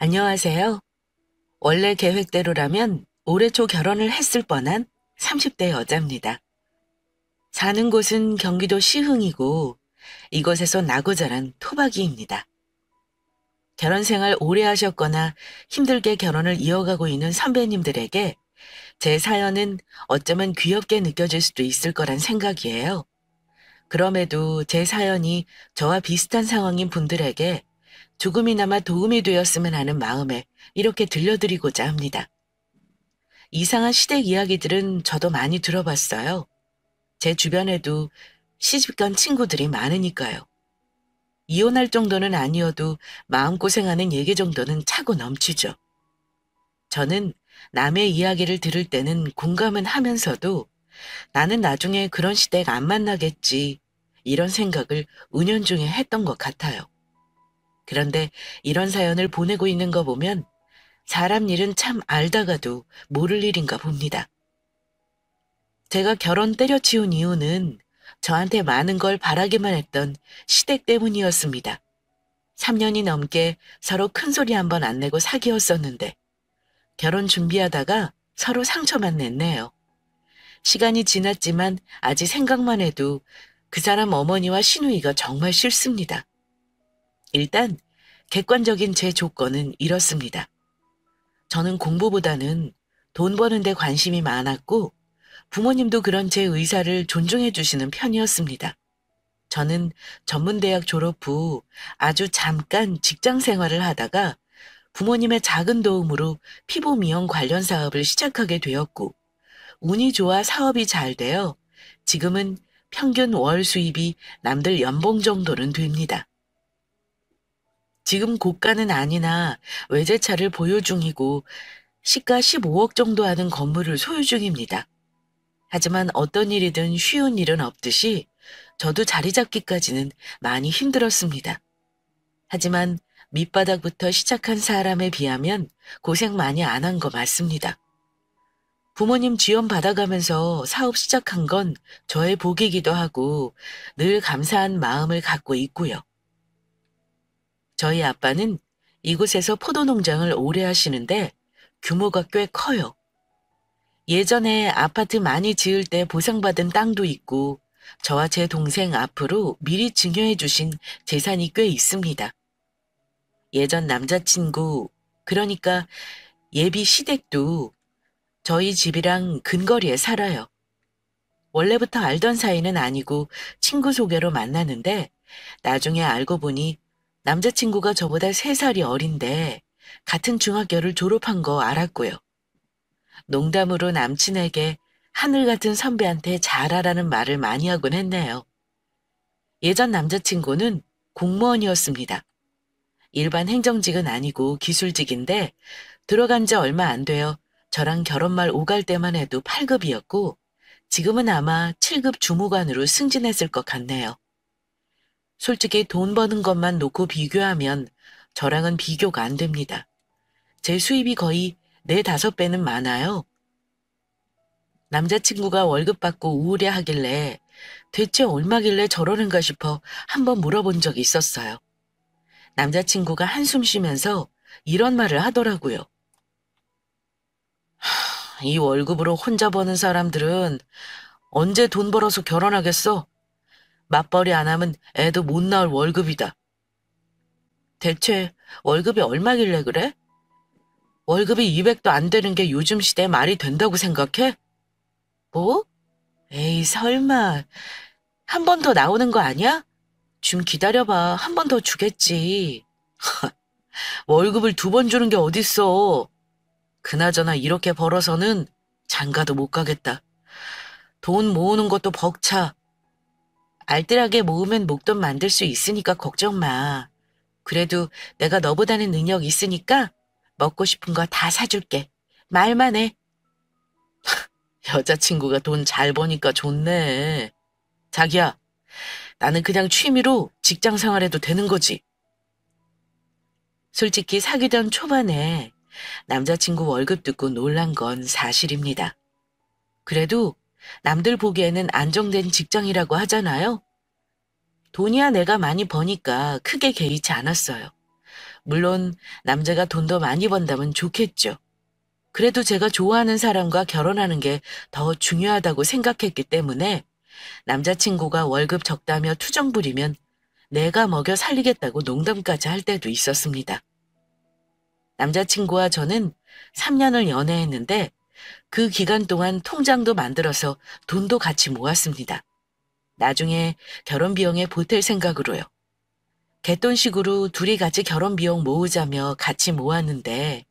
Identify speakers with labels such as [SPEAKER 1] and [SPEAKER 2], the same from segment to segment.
[SPEAKER 1] 안녕하세요. 원래 계획대로라면 올해 초 결혼을 했을 뻔한 30대 여자입니다. 사는 곳은 경기도 시흥이고 이곳에서 나고 자란 토박이입니다. 결혼 생활 오래 하셨거나 힘들게 결혼을 이어가고 있는 선배님들에게 제 사연은 어쩌면 귀엽게 느껴질 수도 있을 거란 생각이에요. 그럼에도 제 사연이 저와 비슷한 상황인 분들에게 조금이나마 도움이 되었으면 하는 마음에 이렇게 들려드리고자 합니다. 이상한 시댁 이야기들은 저도 많이 들어봤어요. 제 주변에도 시집간 친구들이 많으니까요. 이혼할 정도는 아니어도 마음고생하는 얘기 정도는 차고 넘치죠. 저는 남의 이야기를 들을 때는 공감은 하면서도 나는 나중에 그런 시댁 안 만나겠지, 이런 생각을 은연중에 했던 것 같아요. 그런데 이런 사연을 보내고 있는 거 보면 사람 일은 참 알다가도 모를 일인가 봅니다. 제가 결혼 때려치운 이유는 저한테 많은 걸 바라기만 했던 시댁 때문이었습니다. 3년이 넘게 서로 큰소리 한 번 안 내고 사귀었었는데 결혼 준비하다가 서로 상처만 냈네요. 시간이 지났지만 아직 생각만 해도 그 사람 어머니와 시누이가 정말 싫습니다. 일단 객관적인 제 조건은 이렇습니다. 저는 공부보다는 돈 버는 데 관심이 많았고 부모님도 그런 제 의사를 존중해 주시는 편이었습니다. 저는 전문대학 졸업 후 아주 잠깐 직장 생활을 하다가 부모님의 작은 도움으로 피부 미용 관련 사업을 시작하게 되었고 운이 좋아 사업이 잘 되어 지금은 평균 월 수입이 남들 연봉 정도는 됩니다. 지금 고가는 아니나 외제차를 보유 중이고 시가 15억 정도 하는 건물을 소유 중입니다. 하지만 어떤 일이든 쉬운 일은 없듯이 저도 자리 잡기까지는 많이 힘들었습니다. 하지만 밑바닥부터 시작한 사람에 비하면 고생 많이 안 한 거 맞습니다. 부모님 지원 받아가면서 사업 시작한 건 저의 복이기도 하고 늘 감사한 마음을 갖고 있고요. 저희 아빠는 이곳에서 포도 농장을 오래 하시는데 규모가 꽤 커요. 예전에 아파트 많이 지을 때 보상받은 땅도 있고 저와 제 동생 앞으로 미리 증여해 주신 재산이 꽤 있습니다. 예전 남자친구, 그러니까 예비 시댁도 저희 집이랑 근거리에 살아요. 원래부터 알던 사이는 아니고 친구 소개로 만났는데 나중에 알고 보니 남자친구가 저보다 3살이 어린데 같은 중학교를 졸업한 거 알았고요. 농담으로 남친에게 하늘 같은 선배한테 잘하라는 말을 많이 하곤 했네요. 예전 남자친구는 공무원이었습니다. 일반 행정직은 아니고 기술직인데 들어간 지 얼마 안 되어 저랑 결혼말 오갈 때만 해도 8급이었고 지금은 아마 7급 주무관으로 승진했을 것 같네요. 솔직히 돈 버는 것만 놓고 비교하면 저랑은 비교가 안 됩니다. 제 수입이 거의 4, 5배는 많아요. 남자친구가 월급 받고 우울해하길래 대체 얼마길래 저러는가 싶어 한번 물어본 적이 있었어요. 남자친구가 한숨 쉬면서 이런 말을 하더라고요. 이 월급으로 혼자 버는 사람들은 언제 돈 벌어서 결혼하겠어? 맞벌이 안 하면 애도 못 낳을 월급이다. 대체 월급이 얼마길래 그래? 월급이 200도 안 되는 게 요즘 시대에 말이 된다고 생각해? 뭐? 에이, 설마. 한 번 더 나오는 거 아니야? 좀 기다려봐. 한 번 더 주겠지. 월급을 2번 주는 게 어딨어. 그나저나 이렇게 벌어서는 장가도 못 가겠다. 돈 모으는 것도 벅차. 알뜰하게 모으면 목돈 만들 수 있으니까 걱정 마. 그래도 내가 너보다는 능력 있으니까 먹고 싶은 거 다 사줄게. 말만 해. 여자친구가 돈 잘 버니까 좋네. 자기야, 나는 그냥 취미로 직장 생활해도 되는 거지. 솔직히 사귀던 초반에 남자친구 월급 듣고 놀란 건 사실입니다. 그래도 남들 보기에는 안정된 직장이라고 하잖아요. 돈이야 내가 많이 버니까 크게 개의치 않았어요. 물론 남자가 돈도 많이 번다면 좋겠죠. 그래도 제가 좋아하는 사람과 결혼하는 게 더 중요하다고 생각했기 때문에 남자친구가 월급 적다며 투정 부리면 내가 먹여 살리겠다고 농담까지 할 때도 있었습니다. 남자친구와 저는 3년을 연애했는데 그 기간 동안 통장도 만들어서 돈도 같이 모았습니다. 나중에 결혼 비용에 보탤 생각으로요. 갯돈식으로 둘이 같이 결혼 비용 모으자며 같이 모았는데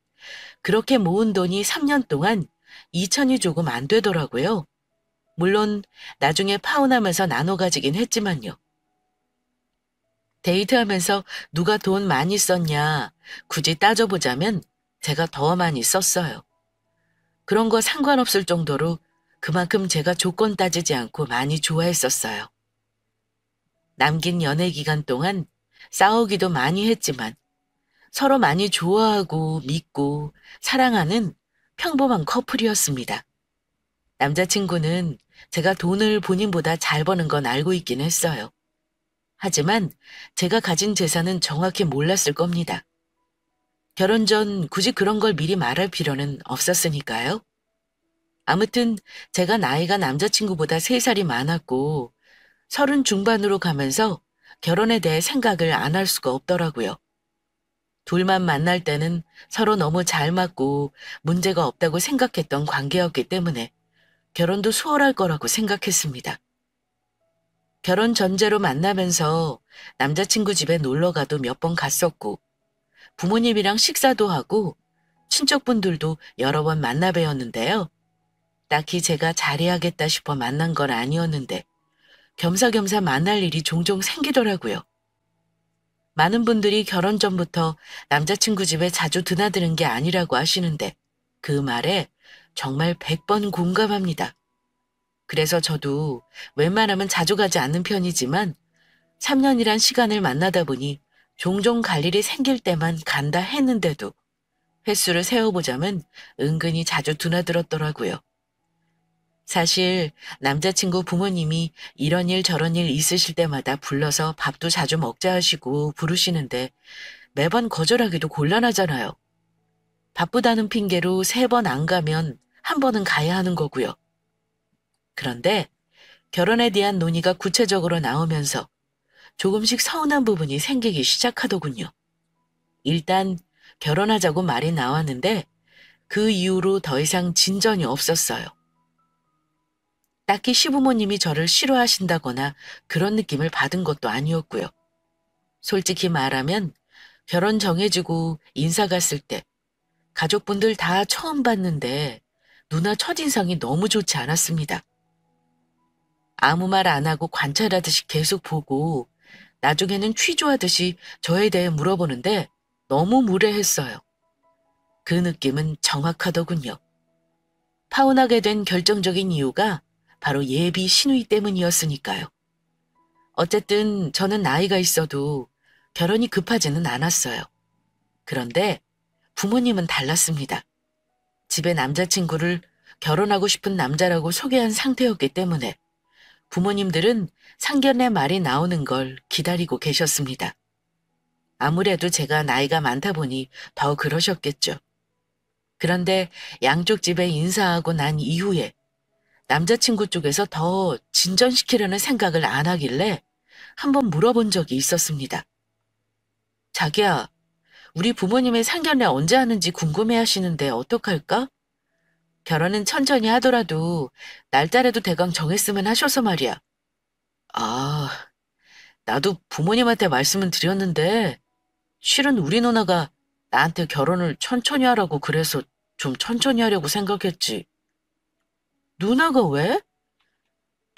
[SPEAKER 1] 그렇게 모은 돈이 3년 동안 2천이 조금 안 되더라고요. 물론 나중에 파혼하면서 나눠 가지긴 했지만요. 데이트하면서 누가 돈 많이 썼냐 굳이 따져보자면 제가 더 많이 썼어요. 그런 거 상관없을 정도로 그만큼 제가 조건 따지지 않고 많이 좋아했었어요. 남긴 연애 기간 동안 싸우기도 많이 했지만 서로 많이 좋아하고 믿고 사랑하는 평범한 커플이었습니다. 남자친구는 제가 돈을 본인보다 잘 버는 건 알고 있긴 했어요. 하지만 제가 가진 재산은 정확히 몰랐을 겁니다. 결혼 전 굳이 그런 걸 미리 말할 필요는 없었으니까요. 아무튼 제가 나이가 남자친구보다 3살이 많았고 30 중반으로 가면서 결혼에 대해 생각을 안 할 수가 없더라고요. 둘만 만날 때는 서로 너무 잘 맞고 문제가 없다고 생각했던 관계였기 때문에 결혼도 수월할 거라고 생각했습니다. 결혼 전제로 만나면서 남자친구 집에 놀러 가도 몇 번 갔었고 부모님이랑 식사도 하고 친척분들도 여러 번 만나 뵈었는데요. 딱히 제가 잘해야겠다 싶어 만난 건 아니었는데 겸사겸사 만날 일이 종종 생기더라고요. 많은 분들이 결혼 전부터 남자친구 집에 자주 드나드는 게 아니라고 하시는데 그 말에 정말 100번 공감합니다. 그래서 저도 웬만하면 자주 가지 않는 편이지만 3년이란 시간을 만나다 보니 종종 갈 일이 생길 때만 간다 했는데도 횟수를 세어보자면 은근히 자주 드나들었더라고요. 사실 남자친구 부모님이 이런 일 저런 일 있으실 때마다 불러서 밥도 자주 먹자 하시고 부르시는데 매번 거절하기도 곤란하잖아요. 바쁘다는 핑계로 3번 안 가면 한 번은 가야 하는 거고요. 그런데 결혼에 대한 논의가 구체적으로 나오면서 조금씩 서운한 부분이 생기기 시작하더군요. 일단 결혼하자고 말이 나왔는데 그 이후로 더 이상 진전이 없었어요. 딱히 시부모님이 저를 싫어하신다거나 그런 느낌을 받은 것도 아니었고요. 솔직히 말하면 결혼 정해지고 인사 갔을 때 가족분들 다 처음 봤는데 누나 첫인상이 너무 좋지 않았습니다. 아무 말 안 하고 관찰하듯이 계속 보고 나중에는 취조하듯이 저에 대해 물어보는데 너무 무례했어요. 그 느낌은 정확하더군요. 파혼하게 된 결정적인 이유가 바로 예비 신우이 때문이었으니까요. 어쨌든 저는 나이가 있어도 결혼이 급하지는 않았어요. 그런데 부모님은 달랐습니다. 집에 남자친구를 결혼하고 싶은 남자라고 소개한 상태였기 때문에 부모님들은 상견례 말이 나오는 걸 기다리고 계셨습니다. 아무래도 제가 나이가 많다 보니 더 그러셨겠죠. 그런데 양쪽 집에 인사하고 난 이후에 남자친구 쪽에서 더 진전시키려는 생각을 안 하길래 한번 물어본 적이 있었습니다. 자기야, 우리 부모님의 상견례 언제 하는지 궁금해 하시는데 어떡할까? 결혼은 천천히 하더라도 날짜라도 대강 정했으면 하셔서 말이야. 아, 나도 부모님한테 말씀은 드렸는데 실은 우리 누나가 나한테 결혼을 천천히 하라고 그래서 좀 천천히 하려고 생각했지. 누나가 왜?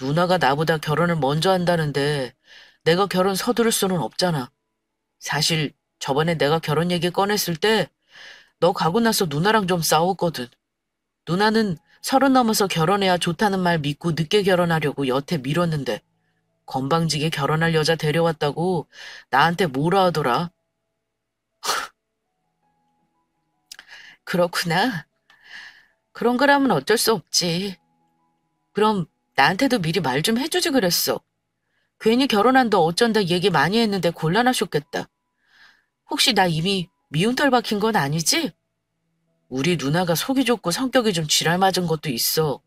[SPEAKER 1] 누나가 나보다 결혼을 먼저 한다는데 내가 결혼 서두를 수는 없잖아. 사실 저번에 내가 결혼 얘기 꺼냈을 때 너 가고 나서 누나랑 좀 싸웠거든. 누나는 30 넘어서 결혼해야 좋다는 말 믿고 늦게 결혼하려고 여태 미뤘는데 건방지게 결혼할 여자 데려왔다고 나한테 뭐라 하더라. 그렇구나. 그런 거라면 어쩔 수 없지. 그럼 나한테도 미리 말 좀 해주지 그랬어. 괜히 결혼한다 어쩐다 얘기 많이 했는데 곤란하셨겠다. 혹시 나 이미 미운털 박힌 건 아니지? 우리 누나가 속이 좁고 성격이 좀 지랄 맞은 것도 있어.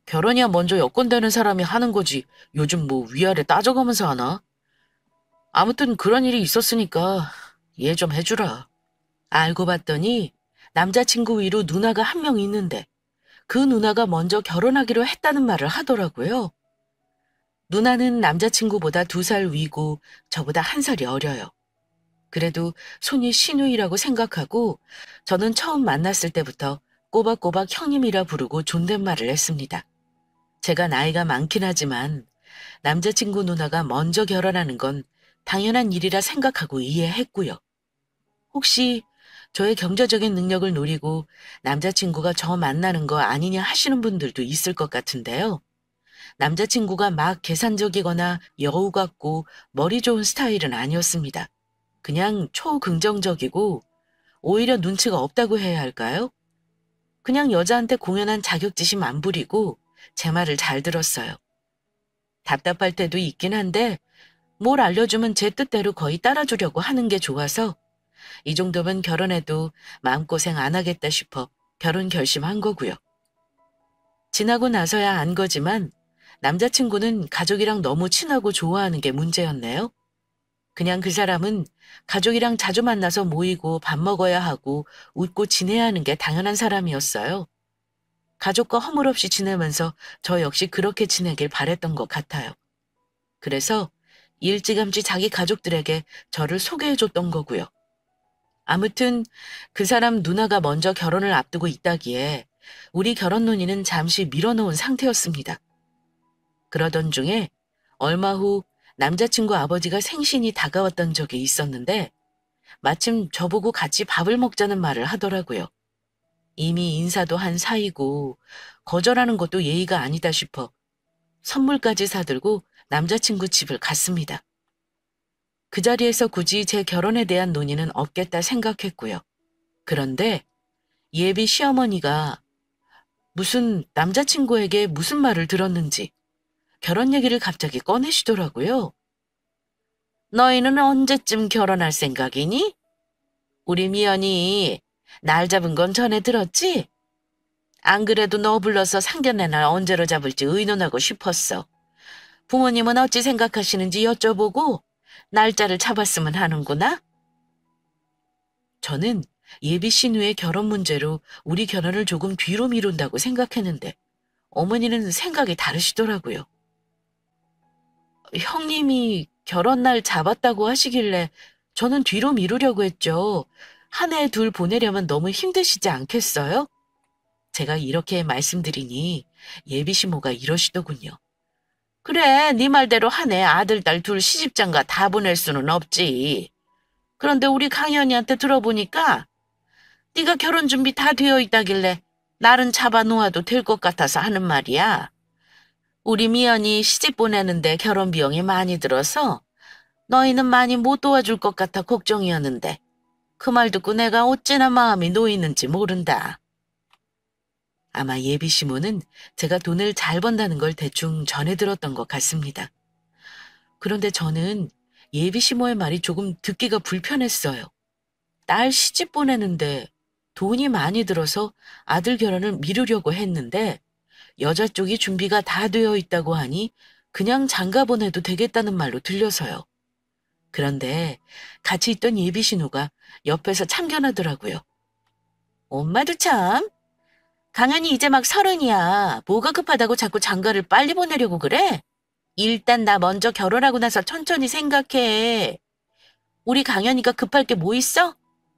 [SPEAKER 1] 결혼이야 먼저 여건되는 사람이 하는 거지. 요즘 뭐 위아래 따져가면서 하나? 아무튼 그런 일이 있었으니까 이해 좀 해주라. 알고 봤더니 남자친구 위로 누나가 한 명 있는데 그 누나가 먼저 결혼하기로 했다는 말을 하더라고요. 누나는 남자친구보다 2살 위고 저보다 1살이 어려요. 그래도 손이 시누이라고 생각하고 저는 처음 만났을 때부터 꼬박꼬박 형님이라 부르고 존댓말을 했습니다. 제가 나이가 많긴 하지만 남자친구 누나가 먼저 결혼하는 건 당연한 일이라 생각하고 이해했고요. 혹시 저의 경제적인 능력을 노리고 남자친구가 저 만나는 거 아니냐 하시는 분들도 있을 것 같은데요. 남자친구가 막 계산적이거나 여우 같고 머리 좋은 스타일은 아니었습니다. 그냥 초긍정적이고 오히려 눈치가 없다고 해야 할까요? 그냥 여자한테 공연한 자격지심 안 부리고 제 말을 잘 들었어요. 답답할 때도 있긴 한데 뭘 알려주면 제 뜻대로 거의 따라주려고 하는 게 좋아서 이 정도면 결혼해도 마음고생 안 하겠다 싶어 결혼 결심한 거고요. 지나고 나서야 안 거지만 남자친구는 가족이랑 너무 친하고 좋아하는 게 문제였네요. 그냥 그 사람은 가족이랑 자주 만나서 모이고 밥 먹어야 하고 웃고 지내야 하는 게 당연한 사람이었어요. 가족과 허물없이 지내면서 저 역시 그렇게 지내길 바랬던 것 같아요. 그래서 일찌감치 자기 가족들에게 저를 소개해줬던 거고요. 아무튼 그 사람 누나가 먼저 결혼을 앞두고 있다기에 우리 결혼 논의는 잠시 밀어놓은 상태였습니다. 그러던 중에 얼마 후 남자친구 아버지가 생신이 다가왔던 적이 있었는데 마침 저보고 같이 밥을 먹자는 말을 하더라고요. 이미 인사도 한 사이고 거절하는 것도 예의가 아니다 싶어 선물까지 사들고 남자친구 집을 갔습니다. 그 자리에서 굳이 제 결혼에 대한 논의는 없겠다 생각했고요. 그런데 예비 시어머니가 무슨 남자친구에게 무슨 말을 들었는지 결혼 얘기를 갑자기 꺼내시더라고요. 너희는 언제쯤 결혼할 생각이니? 우리 미연이 날 잡은 건 전에 들었지? 안 그래도 너 불러서 상견례 날 언제로 잡을지 의논하고 싶었어. 부모님은 어찌 생각하시는지 여쭤보고 날짜를 잡았으면 하는구나. 저는 예비 신우의 결혼 문제로 우리 결혼을 조금 뒤로 미룬다고 생각했는데 어머니는 생각이 다르시더라고요. 형님이 결혼 날 잡았다고 하시길래 저는 뒤로 미루려고 했죠. 한 해 둘 보내려면 너무 힘드시지 않겠어요? 제가 이렇게 말씀드리니 예비 시모가 이러시더군요. 그래, 네 말대로 한 해 아들, 딸 둘 시집장가 다 보낼 수는 없지. 그런데 우리 강현이한테 들어보니까 네가 결혼 준비 다 되어 있다길래 날은 잡아놓아도 될 것 같아서 하는 말이야. 우리 미연이 시집 보내는데 결혼 비용이 많이 들어서 너희는 많이 못 도와줄 것 같아 걱정이었는데 그 말 듣고 내가 어찌나 마음이 놓이는지 모른다. 아마 예비 시모는 제가 돈을 잘 번다는 걸 대충 전해 들었던 것 같습니다. 그런데 저는 예비 시모의 말이 조금 듣기가 불편했어요. 딸 시집 보내는데 돈이 많이 들어서 아들 결혼을 미루려고 했는데 여자 쪽이 준비가 다 되어 있다고 하니 그냥 장가 보내도 되겠다는 말로 들려서요. 그런데 같이 있던 예비 신우가 옆에서 참견하더라고요. 엄마도 참. 강한이 이제 막 30이야. 뭐가 급하다고 자꾸 장가를 빨리 보내려고 그래? 일단 나 먼저 결혼하고 나서 천천히 생각해. 우리 강현이가 급할 게 뭐 있어?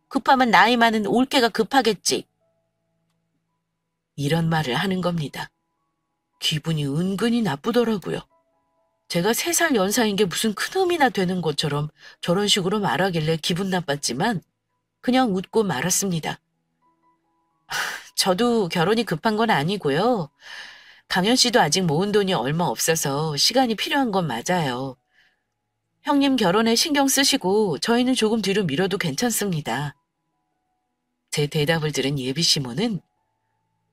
[SPEAKER 1] 급하면 나이 많은 올케가 급하겠지. 이런 말을 하는 겁니다. 기분이 은근히 나쁘더라고요. 제가 3살 연사인 게 무슨 큰놈이나 되는 것처럼 저런 식으로 말하길래 기분 나빴지만 그냥 웃고 말았습니다. 저도 결혼이 급한 건 아니고요. 강현 씨도 아직 모은 돈이 얼마 없어서 시간이 필요한 건 맞아요. 형님 결혼에 신경 쓰시고 저희는 조금 뒤로 미뤄도 괜찮습니다. 제 대답을 들은 예비 시모는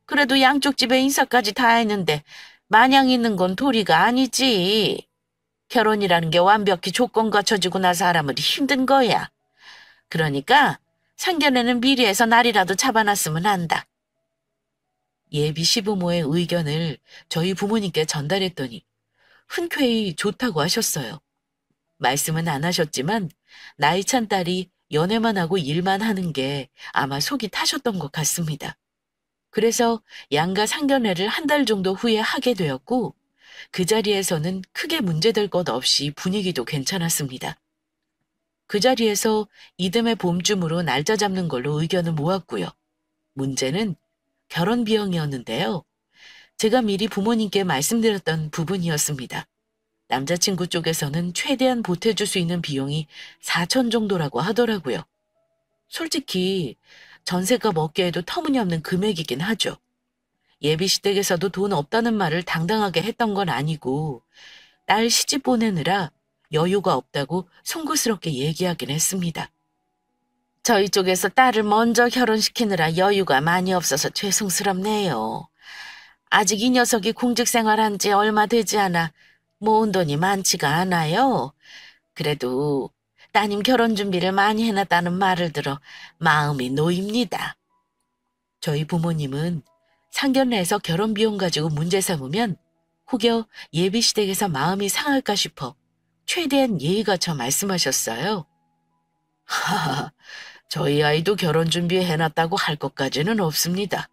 [SPEAKER 1] 그래도 양쪽 집에 인사까지 다 했는데 마냥 있는 건 도리가 아니지. 결혼이라는 게 완벽히 조건 갖춰지고 나서 하라면 힘든 거야. 그러니까 상견례는 미리 해서 날이라도 잡아놨으면 한다. 예비 시부모의 의견을 저희 부모님께 전달했더니 흔쾌히 좋다고 하셨어요. 말씀은 안 하셨지만 나이 찬 딸이 연애만 하고 일만 하는 게 아마 속이 타셨던 것 같습니다. 그래서 양가 상견례를 한 달 정도 후에 하게 되었고 그 자리에서는 크게 문제될 것 없이 분위기도 괜찮았습니다. 그 자리에서 이듬해 봄쯤으로 날짜 잡는 걸로 의견을 모았고요. 문제는 결혼 비용이었는데요. 제가 미리 부모님께 말씀드렸던 부분이었습니다. 남자친구 쪽에서는 최대한 보태줄 수 있는 비용이 4천 정도라고 하더라고요. 솔직히 전세가 먹기에도 터무니없는 금액이긴 하죠. 예비시댁에서도 돈 없다는 말을 당당하게 했던 건 아니고 딸 시집 보내느라 여유가 없다고 송구스럽게 얘기하긴 했습니다. 저희 쪽에서 딸을 먼저 결혼시키느라 여유가 많이 없어서 죄송스럽네요. 아직 이 녀석이 공직 생활한 지 얼마 되지 않아 모은 돈이 많지가 않아요. 그래도 따님 결혼 준비를 많이 해놨다는 말을 들어 마음이 놓입니다. 저희 부모님은 상견례에서 결혼 비용 가지고 문제 삼으면 혹여 예비시댁에서 마음이 상할까 싶어 최대한 예의 갖춰 말씀하셨어요. 하하, 저희 아이도 결혼 준비해놨다고 할 것까지는 없습니다.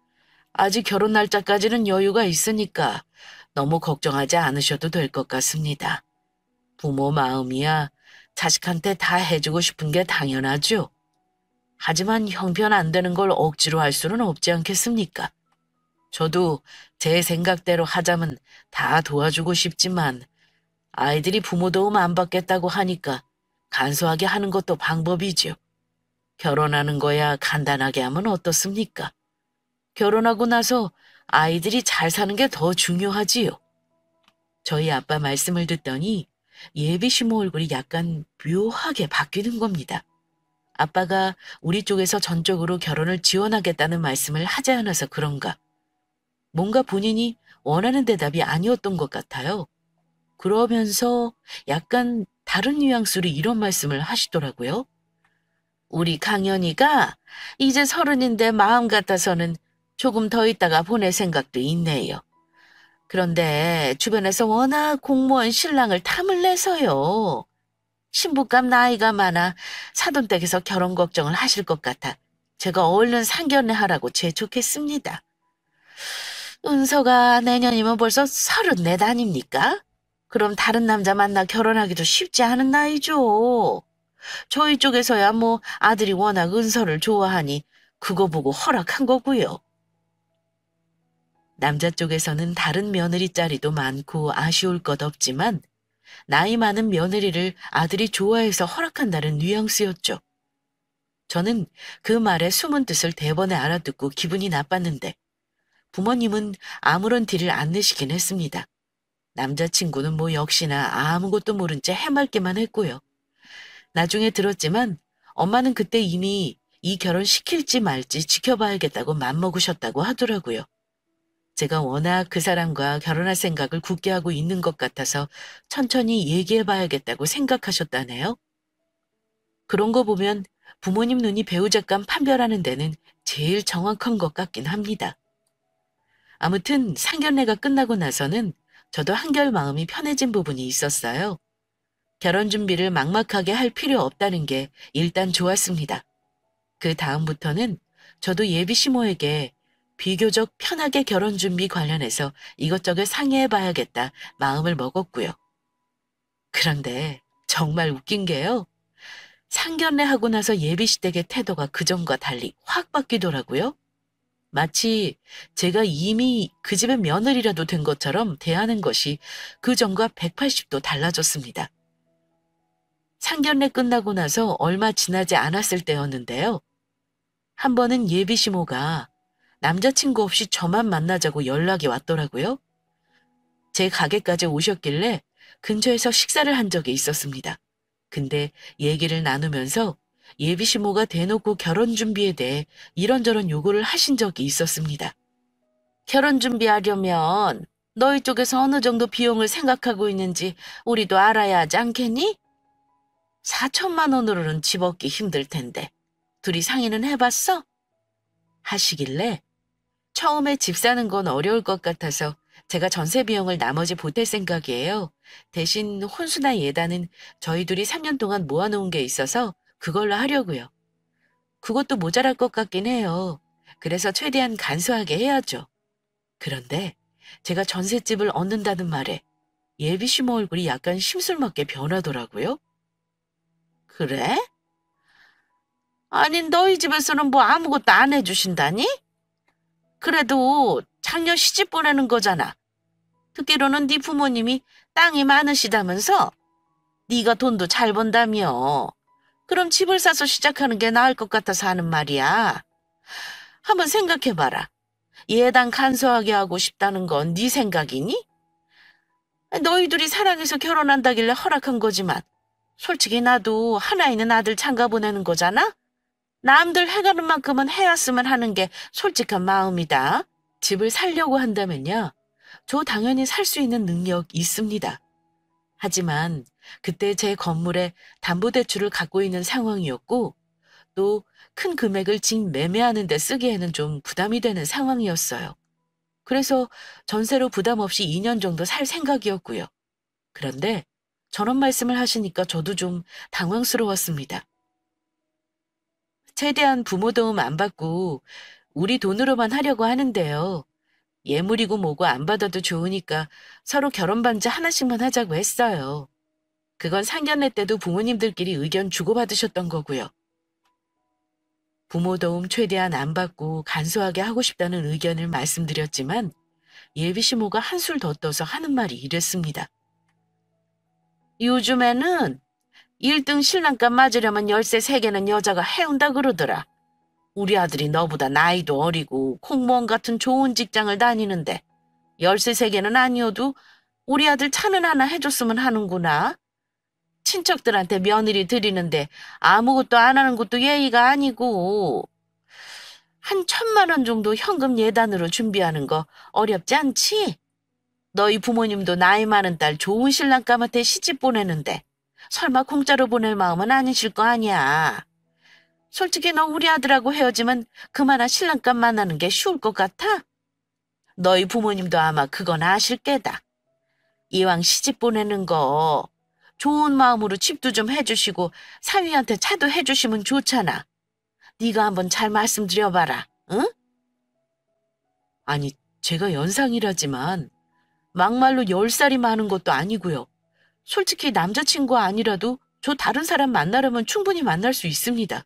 [SPEAKER 1] 아직 결혼 날짜까지는 여유가 있으니까 너무 걱정하지 않으셔도 될 것 같습니다. 부모 마음이야 자식한테 다 해주고 싶은 게 당연하죠. 하지만 형편 안 되는 걸 억지로 할 수는 없지 않겠습니까? 저도 제 생각대로 하자면 다 도와주고 싶지만 아이들이 부모 도움 안 받겠다고 하니까 간소하게 하는 것도 방법이죠. 결혼하는 거야 간단하게 하면 어떻습니까? 결혼하고 나서 아이들이 잘 사는 게 더 중요하지요. 저희 아빠 말씀을 듣더니 예비 시모 얼굴이 약간 묘하게 바뀌는 겁니다. 아빠가 우리 쪽에서 전적으로 결혼을 지원하겠다는 말씀을 하지 않아서 그런가. 뭔가 본인이 원하는 대답이 아니었던 것 같아요. 그러면서 약간 다른 뉘앙스로 이런 말씀을 하시더라고요. 우리 강연이가 이제 30인데 마음 같아서는 조금 더 있다가 보낼 생각도 있네요. 그런데 주변에서 워낙 공무원 신랑을 탐을 내서요. 신부감 나이가 많아 사돈댁에서 결혼 걱정을 하실 것 같아 제가 얼른 상견례 하라고 재촉했습니다. 은서가 내년이면 벌써 34 아닙니까? 그럼 다른 남자 만나 결혼하기도 쉽지 않은 나이죠. 저희 쪽에서야 뭐 아들이 워낙 은서를 좋아하니 그거 보고 허락한 거고요. 남자 쪽에서는 다른 며느리 자리도 많고 아쉬울 것 없지만 나이 많은 며느리를 아들이 좋아해서 허락한다는 뉘앙스였죠. 저는 그 말의 숨은 뜻을 대번에 알아듣고 기분이 나빴는데 부모님은 아무런 티를 안 내시긴 했습니다. 남자친구는 뭐 역시나 아무것도 모른 채 해맑기만 했고요. 나중에 들었지만 엄마는 그때 이미 이 결혼 시킬지 말지 지켜봐야겠다고 맘먹으셨다고 하더라고요. 제가 워낙 그 사람과 결혼할 생각을 굳게 하고 있는 것 같아서 천천히 얘기해봐야겠다고 생각하셨다네요. 그런 거 보면 부모님 눈이 배우잣감 판별하는 데는 제일 정확한 것 같긴 합니다. 아무튼 상견례가 끝나고 나서는 저도 한결 마음이 편해진 부분이 있었어요. 결혼 준비를 막막하게 할 필요 없다는 게 일단 좋았습니다. 그 다음부터는 저도 예비 시모에게 비교적 편하게 결혼 준비 관련해서 이것저것 상의해봐야겠다 마음을 먹었고요. 그런데 정말 웃긴 게요. 상견례 하고 나서 예비 시댁의 태도가 그전과 달리 확 바뀌더라고요. 마치 제가 이미 그 집의 며느리라도 된 것처럼 대하는 것이 그전과 180도 달라졌습니다. 상견례 끝나고 나서 얼마 지나지 않았을 때였는데요. 한 번은 예비 시모가 남자친구 없이 저만 만나자고 연락이 왔더라고요. 제 가게까지 오셨길래 근처에서 식사를 한 적이 있었습니다. 근데 얘기를 나누면서 예비 시모가 대놓고 결혼 준비에 대해 이런저런 요구를 하신 적이 있었습니다. 결혼 준비하려면 너희 쪽에서 어느 정도 비용을 생각하고 있는지 우리도 알아야 하지 않겠니? 4천만 원으로는 집 얻기 힘들 텐데 둘이 상의는 해봤어? 하시길래 처음에 집 사는 건 어려울 것 같아서 제가 전세 비용을 나머지 보탤 생각이에요. 대신 혼수나 예단은 저희 둘이 3년 동안 모아놓은 게 있어서 그걸로 하려고요. 그것도 모자랄 것 같긴 해요. 그래서 최대한 간소하게 해야죠. 그런데 제가 전셋집을 얻는다는 말에 예비 시모 얼굴이 약간 심술맞게 변하더라고요. 그래? 아니, 너희 집에서는 뭐 아무것도 안 해주신다니? 그래도 작년 시집 보내는 거잖아. 듣기로는 네 부모님이 땅이 많으시다면서? 네가 돈도 잘 번다며. 그럼 집을 사서 시작하는 게 나을 것 같아서 하는 말이야. 한번 생각해봐라. 예단 간소하게 하고 싶다는 건 네 생각이니? 너희들이 사랑해서 결혼한다길래 허락한 거지만 솔직히 나도 하나 있는 아들 장가 보내는 거잖아? 남들 해가는 만큼은 해왔으면 하는 게 솔직한 마음이다. 집을 살려고 한다면요. 저 당연히 살 수 있는 능력 있습니다. 하지만 그때 제 건물에 담보대출을 갖고 있는 상황이었고 또 큰 금액을 직 매매하는 데 쓰기에는 좀 부담이 되는 상황이었어요. 그래서 전세로 부담 없이 2년 정도 살 생각이었고요. 그런데 저런 말씀을 하시니까 저도 좀 당황스러웠습니다. 최대한 부모 도움 안 받고 우리 돈으로만 하려고 하는데요. 예물이고 뭐고 안 받아도 좋으니까 서로 결혼 반지 하나씩만 하자고 했어요. 그건 상견례 때도 부모님들끼리 의견 주고받으셨던 거고요. 부모 도움 최대한 안 받고 간소하게 하고 싶다는 의견을 말씀드렸지만 예비 시모가 한술 더 떠서 하는 말이 이랬습니다. 요즘에는 1등 신랑감 맞으려면 열쇠 3개는 여자가 해운다 그러더라. 우리 아들이 너보다 나이도 어리고 공무원 같은 좋은 직장을 다니는데 열쇠 3개는 아니어도 우리 아들 차는 하나 해줬으면 하는구나. 친척들한테 며느리 드리는데 아무것도 안 하는 것도 예의가 아니고 한 1,000만 원 정도 현금 예단으로 준비하는 거 어렵지 않지? 너희 부모님도 나이 많은 딸 좋은 신랑감한테 시집 보내는데 설마 공짜로 보낼 마음은 아니실 거 아니야. 솔직히 너 우리 아들하고 헤어지면 그만한 신랑감 만나는 게 쉬울 것 같아? 너희 부모님도 아마 그건 아실 게다. 이왕 시집 보내는 거 좋은 마음으로 집도 좀 해주시고 사위한테 차도 해주시면 좋잖아. 네가 한번 잘 말씀드려봐라. 응? 아니, 제가 연상이라지만 막말로 10살이 많은 것도 아니고요. 솔직히 남자친구가 아니라도 저 다른 사람 만나려면 충분히 만날 수 있습니다.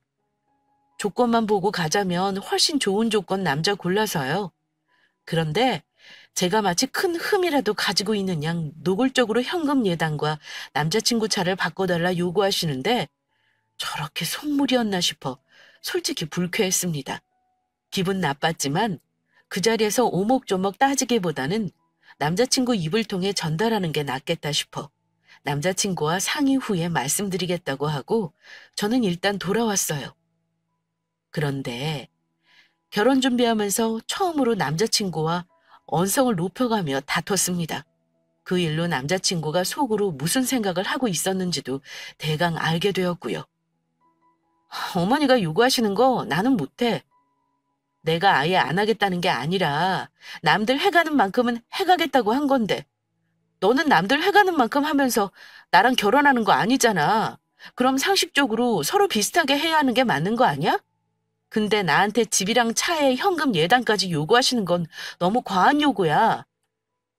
[SPEAKER 1] 조건만 보고 가자면 훨씬 좋은 조건 남자 골라서요. 그런데 제가 마치 큰 흠이라도 가지고 있는 양 노골적으로 현금 예단과 남자친구 차를 바꿔달라 요구하시는데 저렇게 속물이었나 싶어 솔직히 불쾌했습니다. 기분 나빴지만 그 자리에서 오목조목 따지기보다는 남자친구 입을 통해 전달하는 게 낫겠다 싶어 남자친구와 상의 후에 말씀드리겠다고 하고 저는 일단 돌아왔어요. 그런데 결혼 준비하면서 처음으로 남자친구와 언성을 높여가며 다퉜습니다. 그 일로 남자친구가 속으로 무슨 생각을 하고 있었는지도 대강 알게 되었고요. 어머니가 요구하시는 거 나는 못해. 내가 아예 안 하겠다는 게 아니라 남들 해가는 만큼은 해가겠다고 한 건데 너는 남들 해가는 만큼 하면서 나랑 결혼하는 거 아니잖아. 그럼 상식적으로 서로 비슷하게 해야 하는 게 맞는 거 아니야? 근데 나한테 집이랑 차에 현금 예단까지 요구하시는 건 너무 과한 요구야.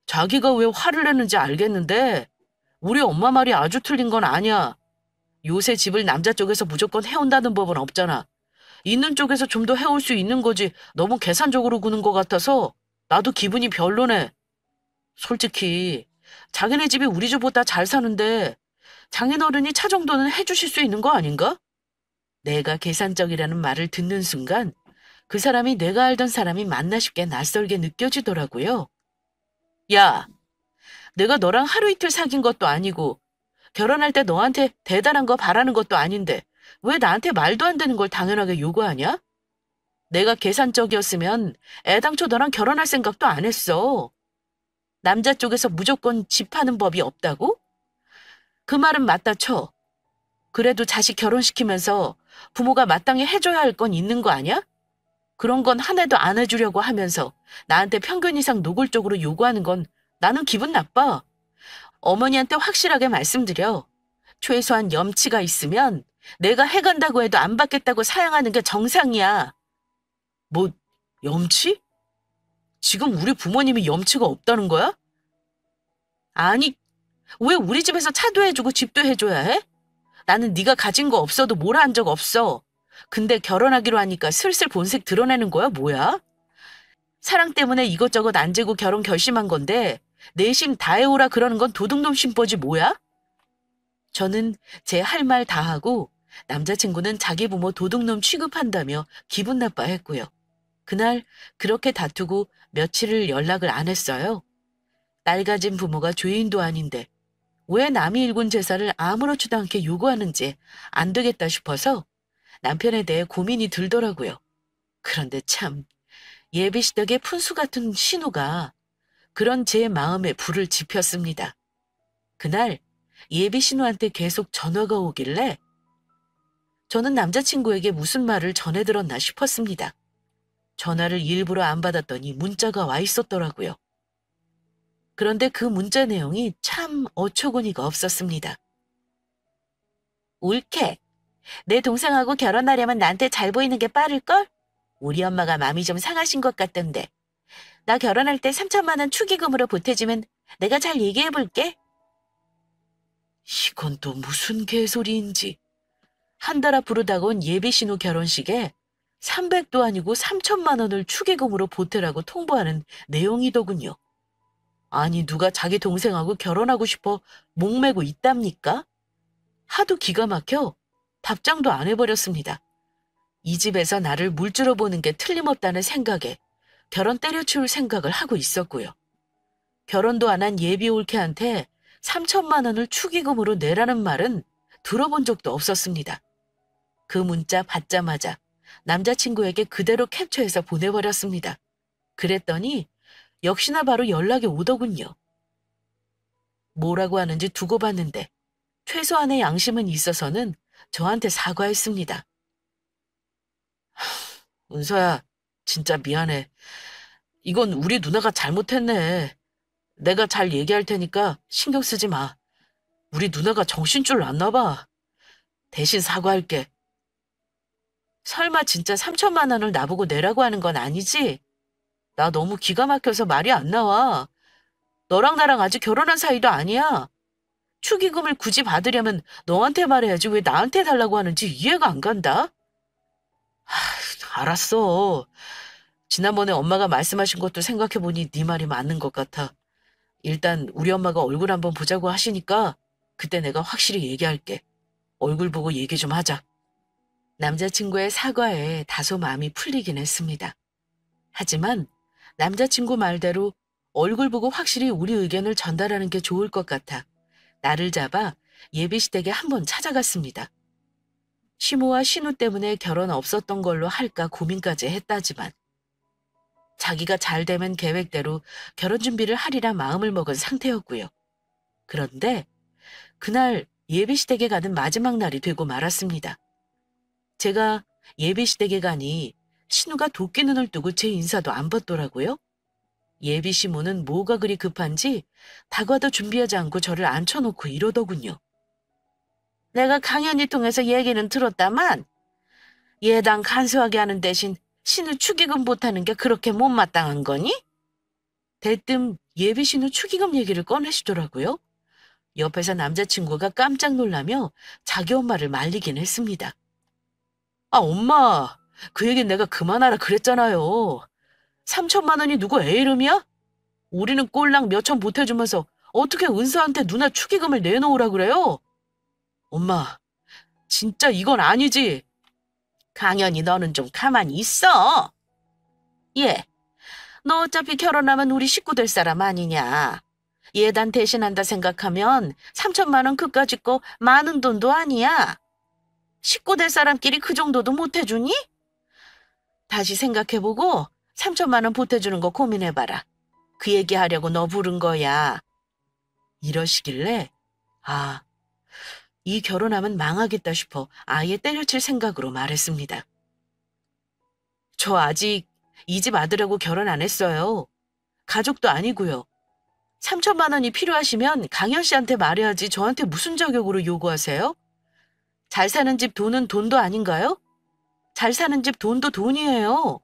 [SPEAKER 1] 자기가 왜 화를 내는지 알겠는데 우리 엄마 말이 아주 틀린 건 아니야. 요새 집을 남자 쪽에서 무조건 해온다는 법은 없잖아. 있는 쪽에서 좀 더 해올 수 있는 거지 너무 계산적으로 구는 것 같아서 나도 기분이 별로네. 솔직히 자기네 집이 우리 집보다 잘 사는데 장인어른이 차 정도는 해주실 수 있는 거 아닌가? 내가 계산적이라는 말을 듣는 순간 그 사람이 내가 알던 사람이 맞나 싶게 낯설게 느껴지더라고요. 야, 내가 너랑 하루 이틀 사귄 것도 아니고 결혼할 때 너한테 대단한 거 바라는 것도 아닌데 왜 나한테 말도 안 되는 걸 당연하게 요구하냐? 내가 계산적이었으면 애당초 너랑 결혼할 생각도 안 했어. 남자 쪽에서 무조건 집 하는 법이 없다고? 그 말은 맞다 쳐. 그래도 자식 결혼시키면서 부모가 마땅히 해줘야 할 건 있는 거 아니야? 그런 건 하나도 안 해주려고 하면서 나한테 평균 이상 노골적으로 요구하는 건 나는 기분 나빠. 어머니한테 확실하게 말씀드려. 최소한 염치가 있으면 내가 해간다고 해도 안 받겠다고 사양하는 게 정상이야. 뭐, 염치? 지금 우리 부모님이 염치가 없다는 거야? 아니, 왜 우리 집에서 차도 해주고 집도 해줘야 해? 나는 네가 가진 거 없어도 뭐라 한 적 없어. 근데 결혼하기로 하니까 슬슬 본색 드러내는 거야, 뭐야? 사랑 때문에 이것저것 안 재고 결혼 결심한 건데 내심 다해오라 그러는 건 도둑놈 심보지 뭐야? 저는 제 할 말 다 하고 남자친구는 자기 부모 도둑놈 취급한다며 기분 나빠했고요. 그날 그렇게 다투고 며칠을 연락을 안 했어요. 딸 가진 부모가 죄인도 아닌데 왜 남이 일군 제사를 아무렇지도 않게 요구하는지 안 되겠다 싶어서 남편에 대해 고민이 들더라고요. 그런데 참 예비시댁의 푼수 같은 신우가 그런 제 마음에 불을 지폈습니다. 그날 예비 신우한테 계속 전화가 오길래 저는 남자친구에게 무슨 말을 전해들었나 싶었습니다. 전화를 일부러 안 받았더니 문자가 와 있었더라고요. 그런데 그 문자 내용이 참 어처구니가 없었습니다. 옳게. 내 동생하고 결혼하려면 나한테 잘 보이는 게 빠를걸? 우리 엄마가 마음이 좀 상하신 것 같던데. 나 결혼할 때 3천만 원 축의금으로 보태주면 내가 잘 얘기해볼게. 이건 또 무슨 개소리인지. 한 달 앞으로 다가온 예비신우 결혼식에 300도 아니고 3천만 원을 축의금으로 보태라고 통보하는 내용이더군요. 아니 누가 자기 동생하고 결혼하고 싶어 목매고 있답니까? 하도 기가 막혀 답장도 안 해버렸습니다. 이 집에서 나를 물주러 보는 게 틀림없다는 생각에 결혼 때려치울 생각을 하고 있었고요. 결혼도 안 한 예비 올케한테 3천만 원을 축의금으로 내라는 말은 들어본 적도 없었습니다. 그 문자 받자마자 남자친구에게 그대로 캡처해서 보내버렸습니다. 그랬더니 역시나 바로 연락이 오더군요. 뭐라고 하는지 두고 봤는데 최소한의 양심은 있어서는 저한테 사과했습니다. 은서야, 진짜 미안해. 이건 우리 누나가 잘못했네. 내가 잘 얘기할 테니까 신경 쓰지 마. 우리 누나가 정신줄 났나 봐. 대신 사과할게. 설마 진짜 3천만 원을 나보고 내라고 하는 건 아니지? 나 너무 기가 막혀서 말이 안 나와. 너랑 나랑 아직 결혼한 사이도 아니야. 축의금을 굳이 받으려면 너한테 말해야지 왜 나한테 달라고 하는지 이해가 안 간다. 알았어. 지난번에 엄마가 말씀하신 것도 생각해보니 네 말이 맞는 것 같아. 일단 우리 엄마가 얼굴 한번 보자고 하시니까 그때 내가 확실히 얘기할게. 얼굴 보고 얘기 좀 하자. 남자친구의 사과에 다소 마음이 풀리긴 했습니다. 하지만 남자친구 말대로 얼굴 보고 확실히 우리 의견을 전달하는 게 좋을 것 같아 나를 잡아 예비시댁에 한번 찾아갔습니다. 시모와 신우 때문에 결혼 없었던 걸로 할까 고민까지 했다지만 자기가 잘 되면 계획대로 결혼 준비를 하리라 마음을 먹은 상태였고요. 그런데 그날 예비시댁에 가는 마지막 날이 되고 말았습니다. 제가 예비시댁에 가니 신우가 도끼 눈을 뜨고 제 인사도 안 받더라고요. 예비 시모는 뭐가 그리 급한지 다과도 준비하지 않고 저를 앉혀놓고 이러더군요. 내가 강연히 통해서 얘기는 들었다만 예당 간소하게 하는 대신 신우 축의금 못하는 게 그렇게 못마땅한 거니? 대뜸 예비 신우 축의금 얘기를 꺼내시더라고요. 옆에서 남자친구가 깜짝 놀라며 자기 엄마를 말리긴 했습니다. 아, 엄마, 그 얘기는 내가 그만하라 그랬잖아요. 3천만 원이 누구 애 이름이야? 우리는 꼴랑 몇천 보태주면서 어떻게 은서한테 누나 축의금을 내놓으라 그래요? 엄마, 진짜 이건 아니지. 강연이 너는 좀 가만히 있어. 예, 너 어차피 결혼하면 우리 식구 될 사람 아니냐. 예단 대신한다 생각하면 3천만 원 그까짓 거 많은 돈도 아니야. 식구 될 사람끼리 그 정도도 못 해주니? 다시 생각해보고 3천만 원 보태주는 거 고민해봐라. 그 얘기하려고 너 부른 거야. 이러시길래 아, 이 결혼하면 망하겠다 싶어 아예 때려칠 생각으로 말했습니다. 저 아직 이 집 아들하고 결혼 안 했어요. 가족도 아니고요. 3천만 원이 필요하시면 강현 씨한테 말해야지 저한테 무슨 자격으로 요구하세요? 잘 사는 집 돈은 돈도 아닌가요? 잘 사는 집 돈도 돈이에요.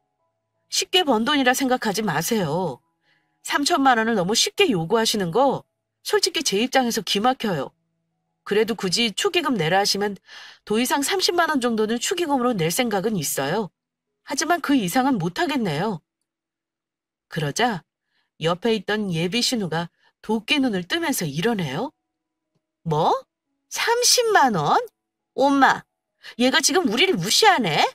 [SPEAKER 1] 쉽게 번 돈이라 생각하지 마세요. 3천만 원을 너무 쉽게 요구하시는 거 솔직히 제 입장에서 기막혀요. 그래도 굳이 축의금 내라 하시면 더 이상 30만 원 정도는 축의금으로 낼 생각은 있어요. 하지만 그 이상은 못하겠네요. 그러자 옆에 있던 예비 신우가 도끼 눈을 뜨면서 이러네요. 뭐? 30만 원? 엄마, 얘가 지금 우리를 무시하네?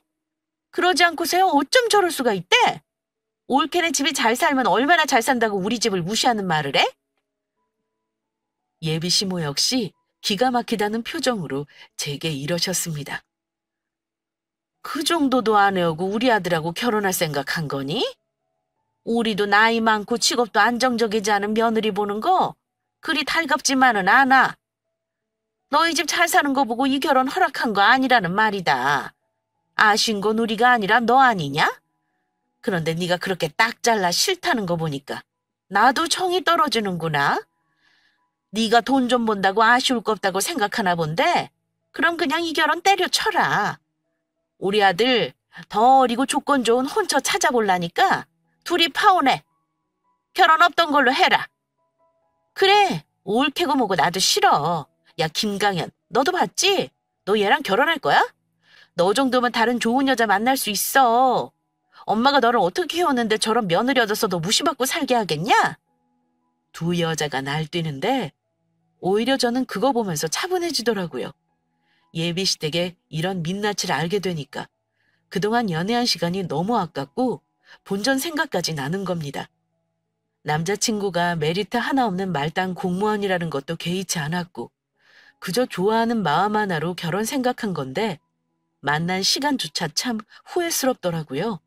[SPEAKER 1] 그러지 않고서요 어쩜 저럴 수가 있대? 올케네 집이 잘 살면 얼마나 잘 산다고 우리 집을 무시하는 말을 해? 예비 시모 역시 기가 막히다는 표정으로 제게 이러셨습니다. 그 정도도 안 해오고 우리 아들하고 결혼할 생각한 거니? 우리도 나이 많고 직업도 안정적이지 않은 며느리 보는 거 그리 달갑지만은 않아. 너희 집 잘 사는 거 보고 이 결혼 허락한 거 아니라는 말이다. 아쉬운 건 우리가 아니라 너 아니냐? 그런데 네가 그렇게 딱 잘라 싫다는 거 보니까 나도 정이 떨어지는구나. 네가 돈 좀 번다고 아쉬울 거 없다고 생각하나 본데 그럼 그냥 이 결혼 때려쳐라. 우리 아들 더 어리고 조건 좋은 혼처 찾아볼라니까 둘이 파혼해. 결혼 없던 걸로 해라. 그래, 옳게고 뭐고 나도 싫어. 야, 김강현, 너도 봤지? 너 얘랑 결혼할 거야? 너 정도면 다른 좋은 여자 만날 수 있어. 엄마가 너를 어떻게 키웠는데 저런 며느리 얻어서 너 무시받고 살게 하겠냐? 두 여자가 날뛰는데 오히려 저는 그거 보면서 차분해지더라고요. 예비 시댁에 이런 민낯을 알게 되니까 그동안 연애한 시간이 너무 아깝고 본전 생각까지 나는 겁니다. 남자친구가 메리트 하나 없는 말단 공무원이라는 것도 개의치 않았고 그저 좋아하는 마음 하나로 결혼 생각한 건데 만난 시간조차 참 후회스럽더라고요.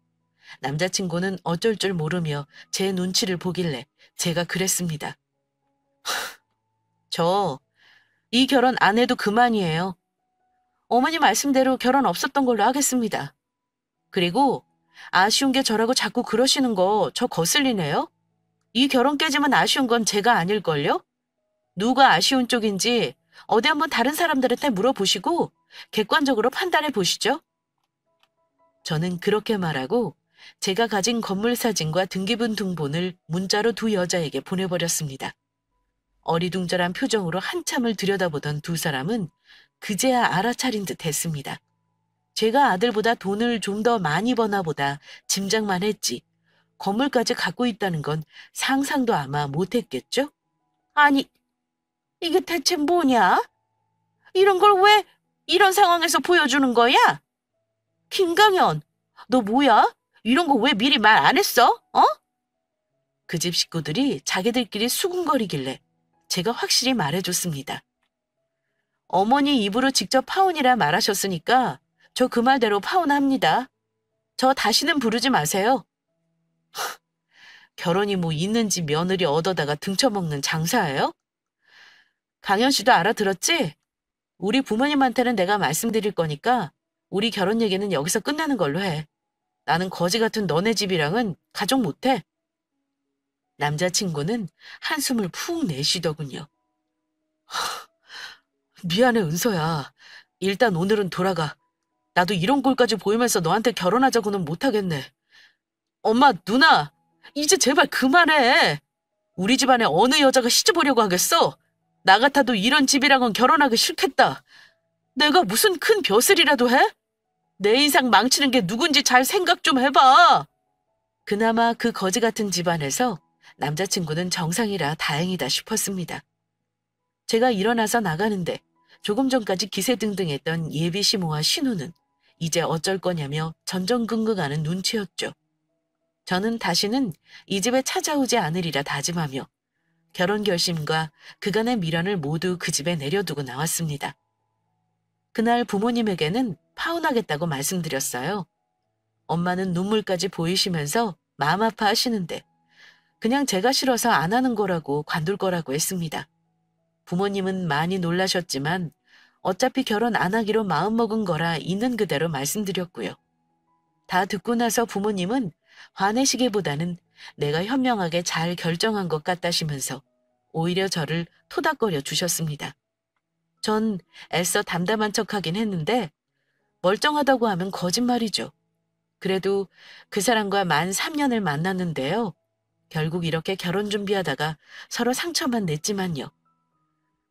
[SPEAKER 1] 남자친구는 어쩔 줄 모르며 제 눈치를 보길래 제가 그랬습니다. 저 이 결혼 안 해도 그만이에요. 어머니 말씀대로 결혼 없었던 걸로 하겠습니다. 그리고 아쉬운 게 저라고 자꾸 그러시는 거 저 거슬리네요. 이 결혼 깨지면 아쉬운 건 제가 아닐걸요? 누가 아쉬운 쪽인지 어디 한번 다른 사람들한테 물어보시고 객관적으로 판단해 보시죠. 저는 그렇게 말하고 제가 가진 건물 사진과 등기분 등본을 문자로 두 여자에게 보내버렸습니다. 어리둥절한 표정으로 한참을 들여다보던 두 사람은 그제야 알아차린 듯 했습니다. 제가 아들보다 돈을 좀 더 많이 버나 보다 짐작만 했지 건물까지 갖고 있다는 건 상상도 아마 못했겠죠? 아니, 이게 대체 뭐냐? 이런 걸 왜 이런 상황에서 보여주는 거야? 김강현, 너 뭐야? 이런 거 왜 미리 말 안 했어? 어? 그 집 식구들이 자기들끼리 수군거리길래 제가 확실히 말해줬습니다. 어머니 입으로 직접 파혼이라 말하셨으니까 저 그 말대로 파혼합니다. 저 다시는 부르지 마세요. 결혼이 뭐 있는 집 며느리 얻어다가 등쳐먹는 장사예요? 강현 씨도 알아들었지? 우리 부모님한테는 내가 말씀드릴 거니까 우리 결혼 얘기는 여기서 끝나는 걸로 해. 나는 거지 같은 너네 집이랑은 가족 못해. 남자친구는 한숨을 푹 내쉬더군요. 미안해, 은서야. 일단 오늘은 돌아가. 나도 이런 꼴까지 보이면서 너한테 결혼하자고는 못하겠네. 엄마, 누나, 이제 제발 그만해. 우리 집안에 어느 여자가 시집 오려고 하겠어? 나 같아도 이런 집이랑은 결혼하기 싫겠다. 내가 무슨 큰 벼슬이라도 해? 내 인생 망치는 게 누군지 잘 생각 좀 해봐. 그나마 그 거지 같은 집안에서 남자친구는 정상이라 다행이다 싶었습니다. 제가 일어나서 나가는데 조금 전까지 기세등등했던 예비 시모와 신우는 이제 어쩔 거냐며 전전긍긍하는 눈치였죠. 저는 다시는 이 집에 찾아오지 않으리라 다짐하며 결혼 결심과 그간의 미련을 모두 그 집에 내려두고 나왔습니다. 그날 부모님에게는 파혼하겠다고 말씀드렸어요. 엄마는 눈물까지 보이시면서 마음 아파하시는데 그냥 제가 싫어서 안 하는 거라고 관둘 거라고 했습니다. 부모님은 많이 놀라셨지만 어차피 결혼 안 하기로 마음먹은 거라 있는 그대로 말씀드렸고요. 다 듣고 나서 부모님은 화내시기보다는 내가 현명하게 잘 결정한 것 같다시면서 오히려 저를 토닥거려 주셨습니다. 전 애써 담담한 척하긴 했는데 멀쩡하다고 하면 거짓말이죠. 그래도 그 사람과 만 3년을 만났는데요. 결국 이렇게 결혼 준비하다가 서로 상처만 냈지만요.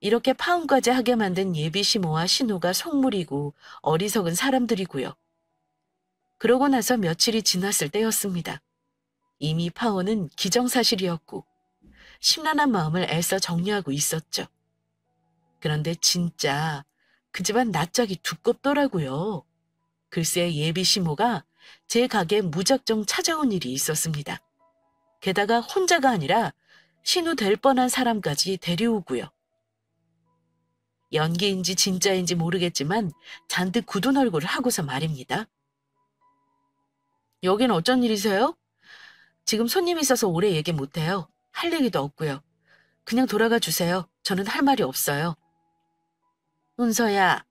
[SPEAKER 1] 이렇게 파혼까지 하게 만든 예비 시모와 신우가 속물이고 어리석은 사람들이고요. 그러고 나서 며칠이 지났을 때였습니다. 이미 파혼은 기정사실이었고 심란한 마음을 애써 정리하고 있었죠. 그런데 진짜 그 집안 낯짝이 두껍더라고요. 글쎄 예비 시모가 제 가게에 무작정 찾아온 일이 있었습니다. 게다가 혼자가 아니라 신우 될 뻔한 사람까지 데려오고요. 연기인지 진짜인지 모르겠지만 잔뜩 굳은 얼굴을 하고서 말입니다. 여긴 어쩐 일이세요? 지금 손님 있어서 오래 얘기 못해요. 할 얘기도 없고요. 그냥 돌아가 주세요. 저는 할 말이 없어요. 은서야,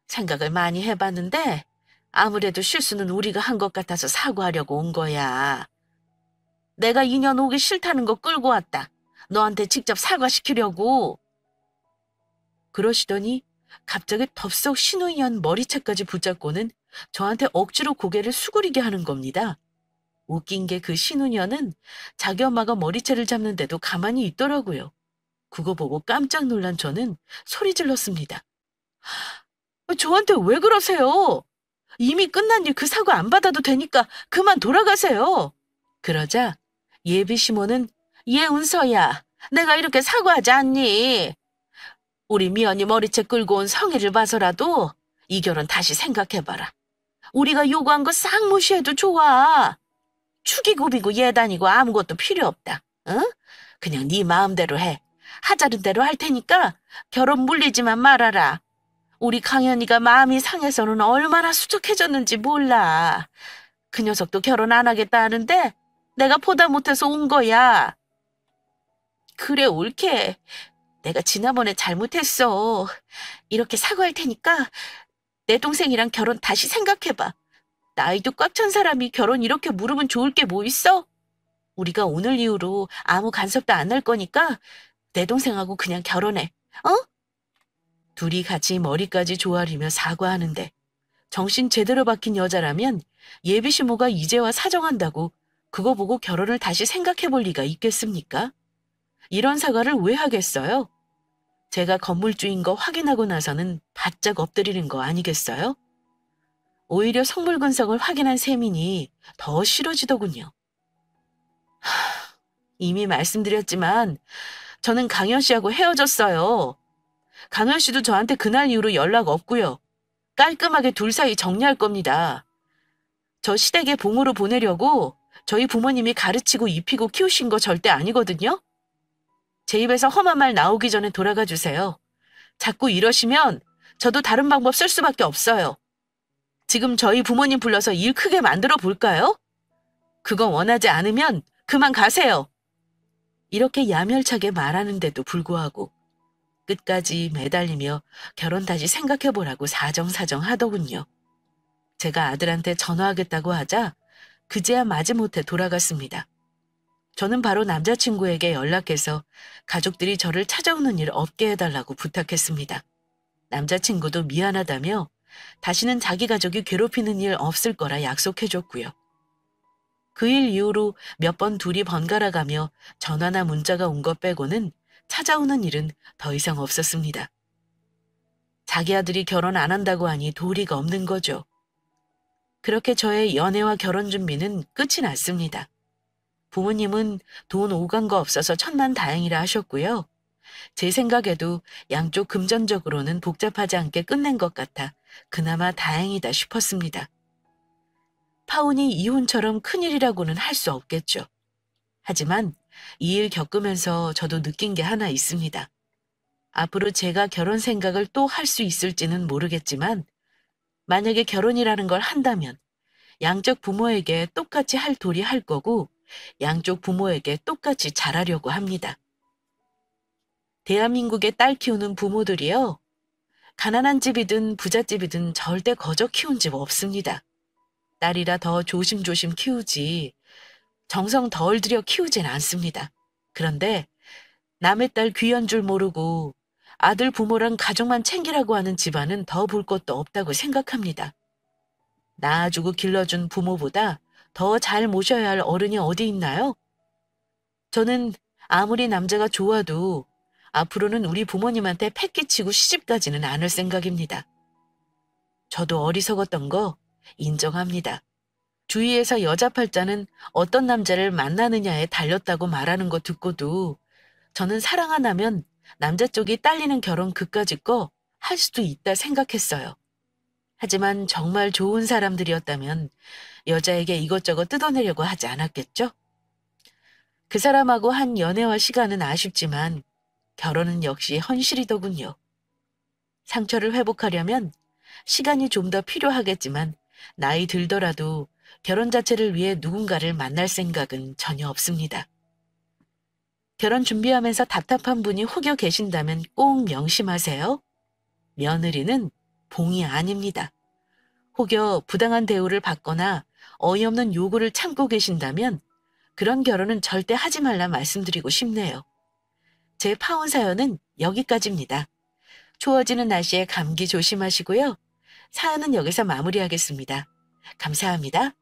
[SPEAKER 1] 생각을 많이 해봤는데 아무래도 실수는 우리가 한 것 같아서 사과하려고 온 거야. 내가 인연 오기 싫다는 거 끌고 왔다. 너한테 직접 사과시키려고. 그러시더니 갑자기 덥석 신우인연 머리채까지 붙잡고는 저한테 억지로 고개를 수그리게 하는 겁니다. 웃긴 게 그 신우년은 자기 엄마가 머리채를 잡는데도 가만히 있더라고요. 그거 보고 깜짝 놀란 저는 소리 질렀습니다. 저한테 왜 그러세요? 이미 끝난 일 그 사과 안 받아도 되니까 그만 돌아가세요. 그러자 예비 시모는 얘 은서야, 내가 이렇게 사과하지 않니? 우리 미연이 머리채 끌고 온 성의를 봐서라도 이 결혼 다시 생각해봐라. 우리가 요구한 거 싹 무시해도 좋아. 축의금이고 예단이고 아무것도 필요 없다. 응? 그냥 네 마음대로 해. 하자는 대로 할 테니까 결혼 물리지만 말아라. 우리 강현이가 마음이 상해서는 얼마나 수척해졌는지 몰라. 그 녀석도 결혼 안 하겠다 하는데 내가 보다 못해서 온 거야. 그래 옳게. 내가 지난번에 잘못했어. 이렇게 사과할 테니까 내 동생이랑 결혼 다시 생각해봐. 나이도 꽉 찬 사람이 결혼 이렇게 물으면 좋을 게 뭐 있어? 우리가 오늘 이후로 아무 간섭도 안 할 거니까 내 동생하고 그냥 결혼해. 어? 둘이 같이 머리까지 조아리며 사과하는데 정신 제대로 박힌 여자라면 예비 시모가 이제와 사정한다고 그거 보고 결혼을 다시 생각해 볼 리가 있겠습니까? 이런 사과를 왜 하겠어요? 제가 건물주인 거 확인하고 나서는 바짝 엎드리는 거 아니겠어요? 오히려 성물근성을 확인한 셈이니 더 싫어지더군요. 이미 말씀드렸지만 저는 강현 씨하고 헤어졌어요. 강현 씨도 저한테 그날 이후로 연락 없고요. 깔끔하게 둘 사이 정리할 겁니다. 저 시댁에 봉으로 보내려고 저희 부모님이 가르치고 입히고 키우신 거 절대 아니거든요. 제 입에서 험한 말 나오기 전에 돌아가 주세요. 자꾸 이러시면 저도 다른 방법 쓸 수밖에 없어요. 지금 저희 부모님 불러서 일 크게 만들어 볼까요? 그거 원하지 않으면 그만 가세요. 이렇게 야멸차게 말하는데도 불구하고 끝까지 매달리며 결혼 다시 생각해보라고 사정사정 하더군요. 제가 아들한테 전화하겠다고 하자 그제야 마지못해 돌아갔습니다. 저는 바로 남자친구에게 연락해서 가족들이 저를 찾아오는 일 없게 해달라고 부탁했습니다. 남자친구도 미안하다며 다시는 자기 가족이 괴롭히는 일 없을 거라 약속해줬고요. 그 일 이후로 몇 번 둘이 번갈아가며 전화나 문자가 온 것 빼고는 찾아오는 일은 더 이상 없었습니다. 자기 아들이 결혼 안 한다고 하니 도리가 없는 거죠. 그렇게 저의 연애와 결혼 준비는 끝이 났습니다. 부모님은 돈 오간 거 없어서 천만다행이라 하셨고요. 제 생각에도 양쪽 금전적으로는 복잡하지 않게 끝낸 것 같아 그나마 다행이다 싶었습니다. 파혼이 이혼처럼 큰일이라고는 할 수 없겠죠. 하지만 이 일 겪으면서 저도 느낀 게 하나 있습니다. 앞으로 제가 결혼 생각을 또 할 수 있을지는 모르겠지만 만약에 결혼이라는 걸 한다면 양쪽 부모에게 똑같이 할 도리 할 거고 양쪽 부모에게 똑같이 잘하려고 합니다. 대한민국의 딸 키우는 부모들이요. 가난한 집이든 부잣집이든 절대 거저 키운 집 없습니다. 딸이라 더 조심조심 키우지 정성 덜 들여 키우진 않습니다. 그런데 남의 딸 귀한 줄 모르고 아들 부모랑 가족만 챙기라고 하는 집안은 더 볼 것도 없다고 생각합니다. 낳아주고 길러준 부모보다 더 잘 모셔야 할 어른이 어디 있나요? 저는 아무리 남자가 좋아도 앞으로는 우리 부모님한테 패 끼치고 시집가지는 않을 생각입니다. 저도 어리석었던 거 인정합니다. 주위에서 여자 팔자는 어떤 남자를 만나느냐에 달렸다고 말하는 거 듣고도 저는 사랑 안 하면 남자 쪽이 딸리는 결혼 그까짓 거 할 수도 있다 생각했어요. 하지만 정말 좋은 사람들이었다면 여자에게 이것저것 뜯어내려고 하지 않았겠죠? 그 사람하고 한 연애와 시간은 아쉽지만 결혼은 역시 현실이더군요. 상처를 회복하려면 시간이 좀 더 필요하겠지만 나이 들더라도 결혼 자체를 위해 누군가를 만날 생각은 전혀 없습니다. 결혼 준비하면서 답답한 분이 혹여 계신다면 꼭 명심하세요. 며느리는 봉이 아닙니다. 혹여 부당한 대우를 받거나 어이없는 요구를 참고 계신다면 그런 결혼은 절대 하지 말라 말씀드리고 싶네요. 제 파혼 사연은 여기까지입니다. 추워지는 날씨에 감기 조심하시고요. 사연은 여기서 마무리하겠습니다. 감사합니다.